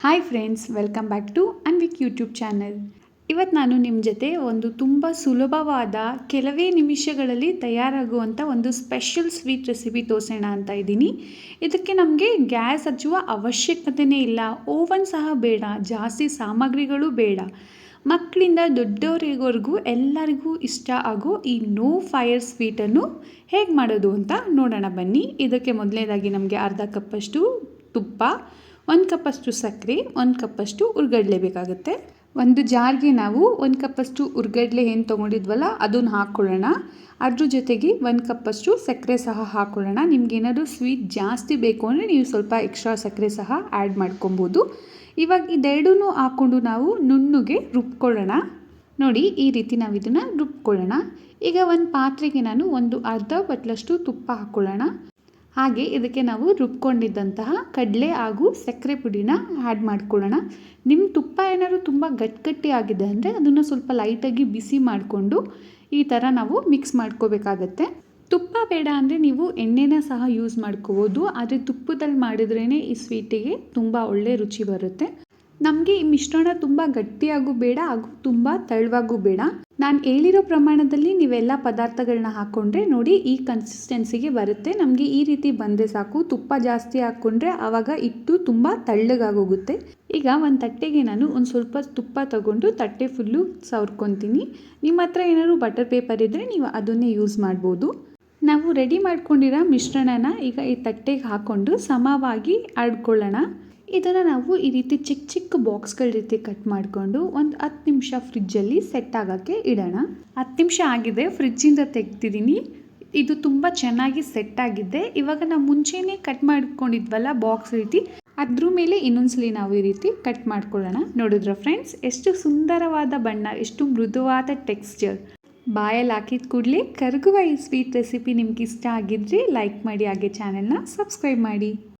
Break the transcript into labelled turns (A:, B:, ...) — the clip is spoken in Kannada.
A: Hi friends, welcome back to Anvik YouTube channel. ಇವತ್ತು ನಾನು ನಿಮ್ಮ ಜೊತೆ ಒಂದು ತುಂಬ ಸುಲಭವಾದ ಕೆಲವೇ ನಿಮಿಷಗಳಲ್ಲಿ ತಯಾರಾಗುವಂಥ ಒಂದು ಸ್ಪೆಷಲ್ ಸ್ವೀಟ್ ರೆಸಿಪಿ ತೋರಿಸೋಣ ಅಂತ ಇದ್ದೀನಿ. ಇದಕ್ಕೆ ನಮಗೆ ಗ್ಯಾಸ್ ಹಚ್ಚುವ ಅವಶ್ಯಕತೆಯೇ ಇಲ್ಲ, ಓವನ್ ಸಹ ಬೇಡ, ಜಾಸ್ತಿ ಸಾಮಗ್ರಿಗಳು ಬೇಡ. ಮಕ್ಕಳಿಂದ ದೊಡ್ಡವರಿವರೆಗೂ ಎಲ್ಲರಿಗೂ ಇಷ್ಟ ಆಗೋ ಈ ನೋ ಫೈರ್ ಸ್ವೀಟನ್ನು ಹೇಗೆ ಮಾಡೋದು ಅಂತ ನೋಡೋಣ ಬನ್ನಿ. ಇದಕ್ಕೆ ಮೊದಲನೇದಾಗಿ ನಮಗೆ ಅರ್ಧ ಕಪ್ಪಷ್ಟು ತುಪ್ಪ, 1 ಕಪ್ಪಷ್ಟು ಸಕ್ಕರೆ, 1 ಕಪ್ಪಷ್ಟು ಹುರ್ಗಡ್ಲೆ ಬೇಕಾಗುತ್ತೆ. ಒಂದು ಜಾರ್ಗೆ ನಾವು 1 ಕಪ್ಪಷ್ಟು ಹುರ್ಗಡ್ಲೆ ಏನು ತೊಗೊಂಡಿದ್ವಲ್ಲ ಅದನ್ನು ಹಾಕ್ಕೊಳ್ಳೋಣ. ಅದ್ರ ಜೊತೆಗೆ 1 ಕಪ್ಪಷ್ಟು ಸಕ್ಕರೆ ಸಹ ಹಾಕ್ಕೊಳ್ಳೋಣ. ನಿಮ್ಗೇನಾದರೂ ಸ್ವೀಟ್ ಜಾಸ್ತಿ ಬೇಕು ಅಂದರೆ ನೀವು ಸ್ವಲ್ಪ ಎಕ್ಸ್ಟ್ರಾ ಸಕ್ಕರೆ ಸಹ ಆ್ಯಡ್ ಮಾಡ್ಕೊಬೋದು. ಇವಾಗ ಇದೆರಡೂ ಹಾಕ್ಕೊಂಡು ನಾವು ನುಣ್ಣಗೆ ರುಬ್ಕೊಳ್ಳೋಣ. ನೋಡಿ, ಈ ರೀತಿ ನಾವು ಇದನ್ನು ರುಬ್ಕೊಳ್ಳೋಣ. ಈಗ ಒಂದು ಪಾತ್ರೆಗೆ ನಾನು ಒಂದು ಅರ್ಧ ಬಟ್ಲಷ್ಟು ತುಪ್ಪ ಹಾಕ್ಕೊಳ್ಳೋಣ. ಹಾಗೆ ಇದಕ್ಕೆ ನಾವು ರುಬ್ಕೊಂಡಿದ್ದಂತಹ ಕಡಲೆ ಹಾಗೂ ಸಕ್ಕರೆ ಪುಡಿನ ಆ್ಯಡ್ ಮಾಡ್ಕೊಳ್ಳೋಣ. ನಿಮ್ಮ ತುಪ್ಪ ಏನಾದರೂ ತುಂಬ ಗಟ್ಟಿ ಆಗಿದೆ ಅಂದರೆ ಅದನ್ನು ಸ್ವಲ್ಪ ಲೈಟಾಗಿ ಬಿಸಿ ಮಾಡಿಕೊಂಡು ಈ ಥರ ನಾವು ಮಿಕ್ಸ್ ಮಾಡ್ಕೋಬೇಕಾಗತ್ತೆ. ತುಪ್ಪ ಬೇಡ ಅಂದರೆ ನೀವು ಎಣ್ಣೆನ ಸಹ ಯೂಸ್ ಮಾಡ್ಕೋಬೋದು, ಆದರೆ ತುಪ್ಪದಲ್ಲಿ ಮಾಡಿದ್ರೇ ಈ ಸ್ವೀಟಿಗೆ ತುಂಬ ಒಳ್ಳೆ ರುಚಿ ಬರುತ್ತೆ. ನಮಗೆ ಈ ಮಿಶ್ರಣ ತುಂಬ ಗಟ್ಟಿಯಾಗೂ ಬೇಡ ಹಾಗೂ ತುಂಬ ತೆಳುವಾಗೂ ಬೇಡ. ನಾನು ಹೇಳಿರೋ ಪ್ರಮಾಣದಲ್ಲಿ ನೀವೆಲ್ಲ ಪದಾರ್ಥಗಳನ್ನ ಹಾಕ್ಕೊಂಡ್ರೆ ನೋಡಿ ಈ ಕನ್ಸಿಸ್ಟೆನ್ಸಿಗೆ ಬರುತ್ತೆ. ನಮಗೆ ಈ ರೀತಿ ಬಂದರೆ ಸಾಕು. ತುಪ್ಪ ಜಾಸ್ತಿ ಹಾಕ್ಕೊಂಡ್ರೆ ಆವಾಗ ಹಿಟ್ಟು ತುಂಬ ತೆಳ್ಳಗಾಗೋಗುತ್ತೆ. ಈಗ ಒಂದು ತಟ್ಟೆಗೆ ನಾನು ಒಂದು ಸ್ವಲ್ಪ ತುಪ್ಪ ತಗೊಂಡು ತಟ್ಟೆ ಫುಲ್ಲು ಸವರ್ಕೊತೀನಿ. ನಿಮ್ಮ ಹತ್ರ ಏನಾದರೂ ಬಟರ್ ಪೇಪರ್ ಇದ್ದರೆ ನೀವು ಅದನ್ನೇ ಯೂಸ್ ಮಾಡ್ಬೋದು. ನಾವು ರೆಡಿ ಮಾಡ್ಕೊಂಡಿರೋ ಮಿಶ್ರಣನ ಈಗ ಈ ತಟ್ಟೆಗೆ ಹಾಕ್ಕೊಂಡು ಸಮವಾಗಿ ಹರಡ್ಕೊಳ್ಳೋಣ. ಇದನ್ನು ನಾವು ಈ ರೀತಿ ಚಿಕ್ಕ ಚಿಕ್ಕ ಬಾಕ್ಸ್ಗಳ ರೀತಿ ಕಟ್ ಮಾಡಿಕೊಂಡು ಒಂದು 10 ನಿಮಿಷ ಫ್ರಿಜ್ಜಲ್ಲಿ ಸೆಟ್ ಆಗೋಕ್ಕೆ ಇಡೋಣ. 10 ನಿಮಿಷ ಆಗಿದೆ, ಫ್ರಿಜ್ಜಿಂದ ತೆಗ್ದಿದ್ದೀನಿ. ಇದು ತುಂಬ ಚೆನ್ನಾಗಿ ಸೆಟ್ ಆಗಿದೆ. ಇವಾಗ ನಾವು ಮುಂಚೆನೇ ಕಟ್ ಮಾಡ್ಕೊಂಡಿದ್ವಲ್ಲ ಬಾಕ್ಸ್ ರೀತಿ, ಅದ್ರ ಮೇಲೆ ಇನ್ನೊಂದ್ಸಲಿ ನಾವು ಈ ರೀತಿ ಕಟ್ ಮಾಡ್ಕೊಳ್ಳೋಣ. ನೋಡಿದ್ರ ಫ್ರೆಂಡ್ಸ್, ಎಷ್ಟು ಸುಂದರವಾದ ಬಣ್ಣ, ಎಷ್ಟು ಮೃದುವಾದ ಟೆಕ್ಸ್ಚರ್. ಬಾಯಲ್ಲಿ ಹಾಕಿದ ಕೂಡಲೇ ಕರಗುವ ಈ ಸ್ವೀಟ್ ರೆಸಿಪಿ ನಿಮ್ಗೆ ಇಷ್ಟ ಆಗಿದ್ರೆ ಲೈಕ್ ಮಾಡಿ, ಹಾಗೆ ಚಾನೆಲ್ನ ಸಬ್ಸ್ಕ್ರೈಬ್ ಮಾಡಿ.